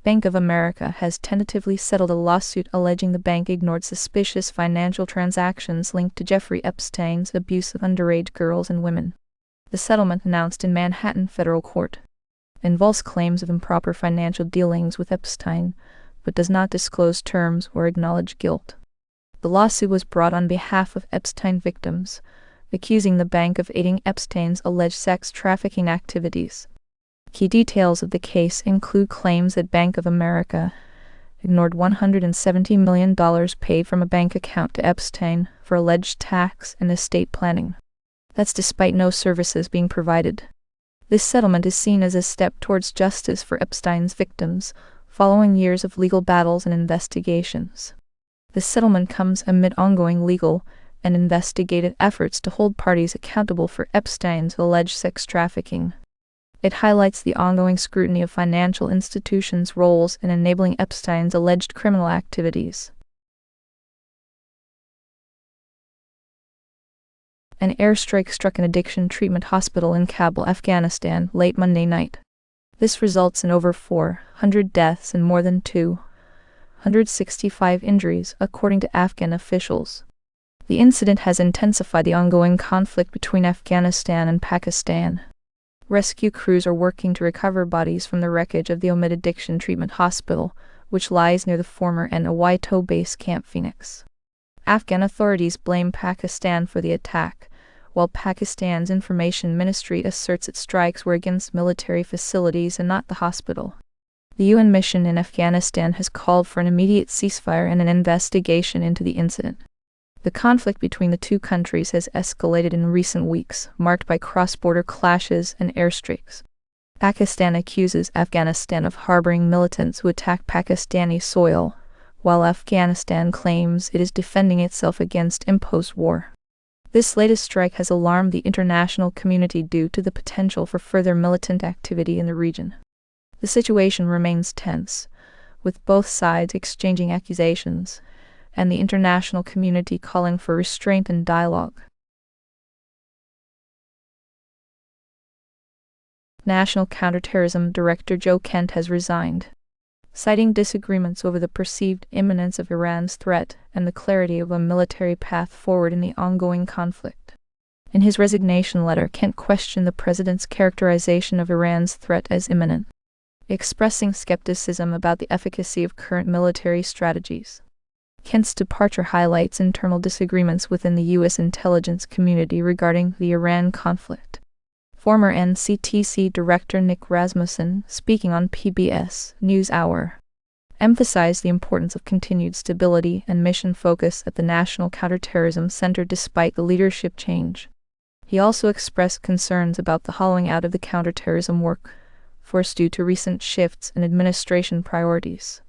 Bank of America has tentatively settled a lawsuit alleging the bank ignored suspicious financial transactions linked to Jeffrey Epstein's abuse of underage girls and women. The settlement, announced in Manhattan federal court, involves claims of improper financial dealings with Epstein, but does not disclose terms or acknowledge guilt. The lawsuit was brought on behalf of Epstein victims, accusing the bank of aiding Epstein's alleged sex trafficking activities. Key details of the case include claims that Bank of America ignored $170 million paid from a bank account to Epstein for alleged tax and estate planning. That's despite no services being provided. This settlement is seen as a step towards justice for Epstein's victims, following years of legal battles and investigations. The settlement comes amid ongoing legal and investigative efforts to hold parties accountable for Epstein's alleged sex trafficking. It highlights the ongoing scrutiny of financial institutions' roles in enabling Epstein's alleged criminal activities. An airstrike struck an addiction treatment hospital in Kabul, Afghanistan, late Monday night. This results in over 400 deaths and more than 265 injuries, according to Afghan officials. The incident has intensified the ongoing conflict between Afghanistan and Pakistan. Rescue crews are working to recover bodies from the wreckage of the Omid Addiction Treatment Hospital, which lies near the former NATO base Camp Phoenix. Afghan authorities blame Pakistan for the attack, while Pakistan's information ministry asserts its strikes were against military facilities and not the hospital. The UN mission in Afghanistan has called for an immediate ceasefire and an investigation into the incident. The conflict between the two countries has escalated in recent weeks, marked by cross-border clashes and airstrikes. Pakistan accuses Afghanistan of harboring militants who attack Pakistani soil, while Afghanistan claims it is defending itself against imposed war. This latest strike has alarmed the international community due to the potential for further militant activity in the region. The situation remains tense, with both sides exchanging accusations, and the international community calling for restraint and dialogue. National Counterterrorism Director Joe Kent has resigned, citing disagreements over the perceived imminence of Iran's threat and the clarity of a military path forward in the ongoing conflict. In his resignation letter, Kent questioned the president's characterization of Iran's threat as imminent, expressing skepticism about the efficacy of current military strategies. Kent's departure highlights internal disagreements within the U.S. intelligence community regarding the Iran conflict. Former NCTC Director Nick Rasmussen, speaking on PBS NewsHour, emphasized the importance of continued stability and mission focus at the National Counterterrorism Center despite the leadership change. He also expressed concerns about the hollowing out of the counterterrorism workforce due to recent shifts in administration priorities.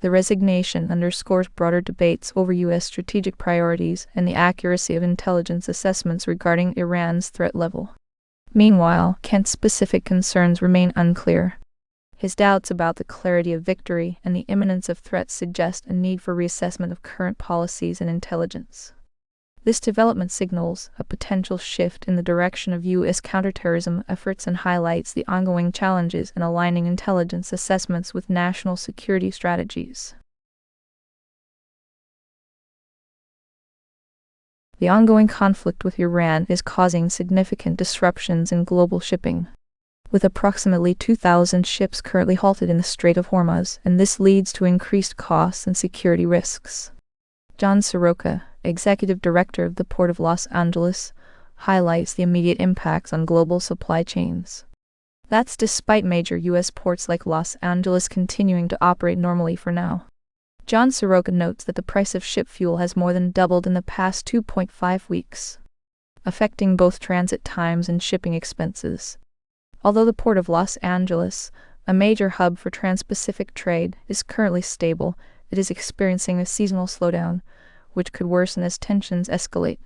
The resignation underscores broader debates over U.S. strategic priorities and the accuracy of intelligence assessments regarding Iran's threat level. Meanwhile, Kent's specific concerns remain unclear. His doubts about the clarity of victory and the imminence of threats suggest a need for reassessment of current policies and intelligence. This development signals a potential shift in the direction of U.S. counterterrorism efforts and highlights the ongoing challenges in aligning intelligence assessments with national security strategies. The ongoing conflict with Iran is causing significant disruptions in global shipping, with approximately 2,000 ships currently halted in the Strait of Hormuz, and this leads to increased costs and security risks. John Seroka, executive director of the Port of Los Angeles, highlights the immediate impacts on global supply chains. That's despite major U.S. ports like Los Angeles continuing to operate normally for now. John Seroka notes that the price of ship fuel has more than doubled in the past 2.5 weeks, affecting both transit times and shipping expenses. Although the Port of Los Angeles, a major hub for trans-Pacific trade, is currently stable, it is experiencing a seasonal slowdown, which could worsen as tensions escalate.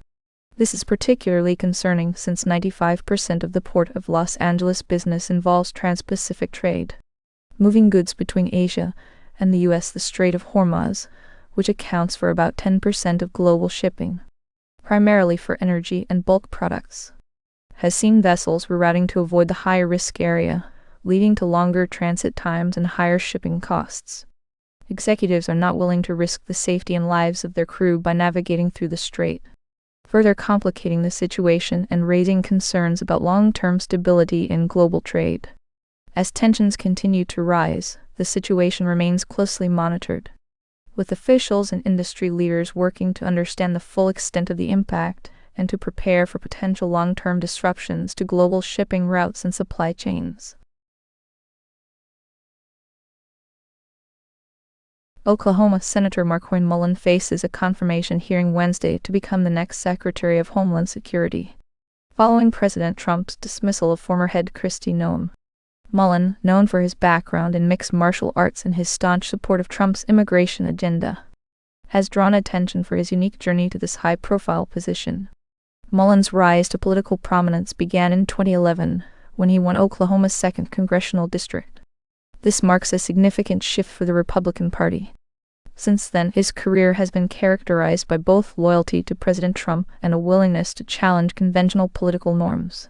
This is particularly concerning since 95% of the Port of Los Angeles business involves trans-Pacific trade, moving goods between Asia and the U.S. The Strait of Hormuz, which accounts for about 10% of global shipping, primarily for energy and bulk products, has seen vessels rerouting to avoid the higher risk area, leading to longer transit times and higher shipping costs. Executives are not willing to risk the safety and lives of their crew by navigating through the Strait, further complicating the situation and raising concerns about long-term stability in global trade. As tensions continue to rise, the situation remains closely monitored, with officials and industry leaders working to understand the full extent of the impact and to prepare for potential long-term disruptions to global shipping routes and supply chains. Oklahoma Senator Marquine Mullin faces a confirmation hearing Wednesday to become the next Secretary of Homeland Security, following President Trump's dismissal of former head Kristi Noem. Mullin, known for his background in mixed martial arts and his staunch support of Trump's immigration agenda, has drawn attention for his unique journey to this high-profile position. Mullin's rise to political prominence began in 2011, when he won Oklahoma's 2nd congressional district. This marks a significant shift for the Republican Party. Since then, his career has been characterized by both loyalty to President Trump and a willingness to challenge conventional political norms.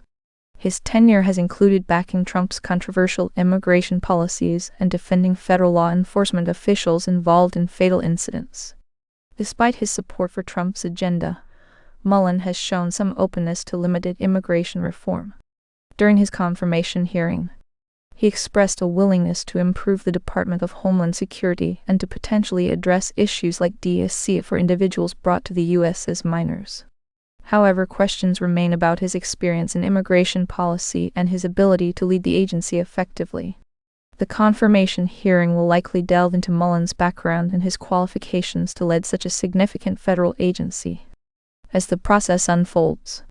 His tenure has included backing Trump's controversial immigration policies and defending federal law enforcement officials involved in fatal incidents. Despite his support for Trump's agenda, Mullin has shown some openness to limited immigration reform. During his confirmation hearing, he expressed a willingness to improve the Department of Homeland Security and to potentially address issues like DSC for individuals brought to the U.S. as minors. However, questions remain about his experience in immigration policy and his ability to lead the agency effectively. The confirmation hearing will likely delve into Mullin's background and his qualifications to lead such a significant federal agency. As the process unfolds,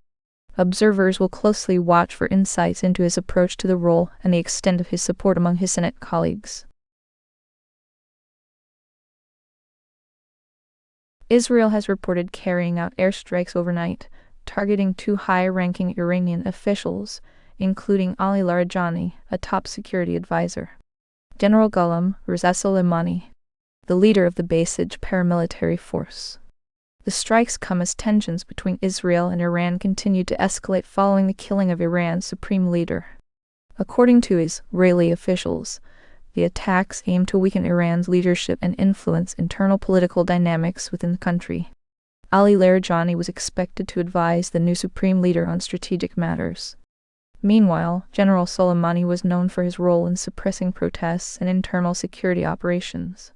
observers will closely watch for insights into his approach to the role and the extent of his support among his Senate colleagues. Israel has reported carrying out airstrikes overnight, targeting 2 high-ranking Iranian officials, including Ali Larijani, a top security advisor. General Ghulam Reza Soleimani, the leader of the Basij paramilitary force. The strikes come as tensions between Israel and Iran continued to escalate following the killing of Iran's supreme leader. According to Israeli officials, the attacks aim to weaken Iran's leadership and influence internal political dynamics within the country. Ali Larijani was expected to advise the new supreme leader on strategic matters. Meanwhile, General Soleimani was known for his role in suppressing protests and internal security operations.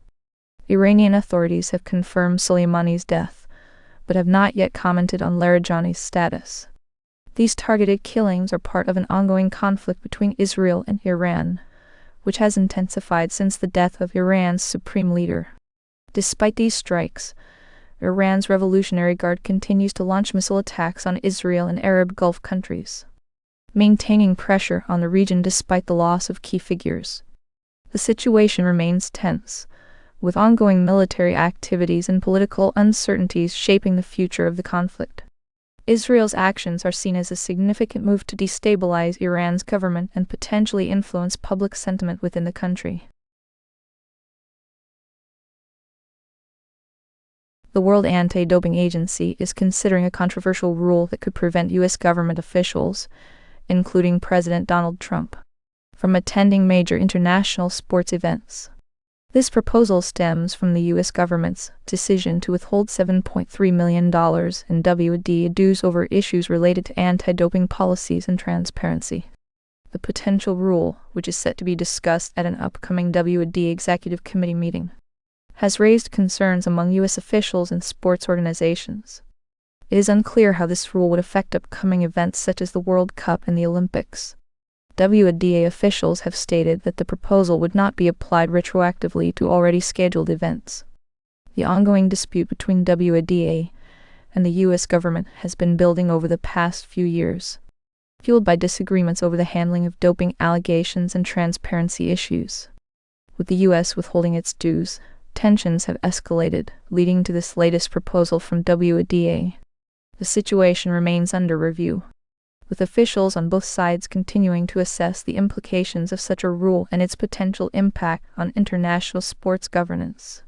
Iranian authorities have confirmed Soleimani's death, but have not yet commented on Larijani's status. These targeted killings are part of an ongoing conflict between Israel and Iran, which has intensified since the death of Iran's supreme leader. Despite these strikes, Iran's Revolutionary Guard continues to launch missile attacks on Israel and Arab Gulf countries, maintaining pressure on the region despite the loss of key figures. The situation remains tense, with ongoing military activities and political uncertainties shaping the future of the conflict. Israel's actions are seen as a significant move to destabilize Iran's government and potentially influence public sentiment within the country. The World Anti-Doping Agency is considering a controversial rule that could prevent U.S. government officials, including President Donald Trump, from attending major international sports events. This proposal stems from the U.S. government's decision to withhold $7.3 million in WADA dues over issues related to anti-doping policies and transparency. The potential rule, which is set to be discussed at an upcoming WADA Executive Committee meeting, has raised concerns among U.S. officials and sports organizations. It is unclear how this rule would affect upcoming events such as the World Cup and the Olympics. WADA officials have stated that the proposal would not be applied retroactively to already scheduled events. The ongoing dispute between WADA and the U.S. government has been building over the past few years, fueled by disagreements over the handling of doping allegations and transparency issues. With the U.S. withholding its dues, tensions have escalated, leading to this latest proposal from WADA. The situation remains under review, with officials on both sides continuing to assess the implications of such a rule and its potential impact on international sports governance.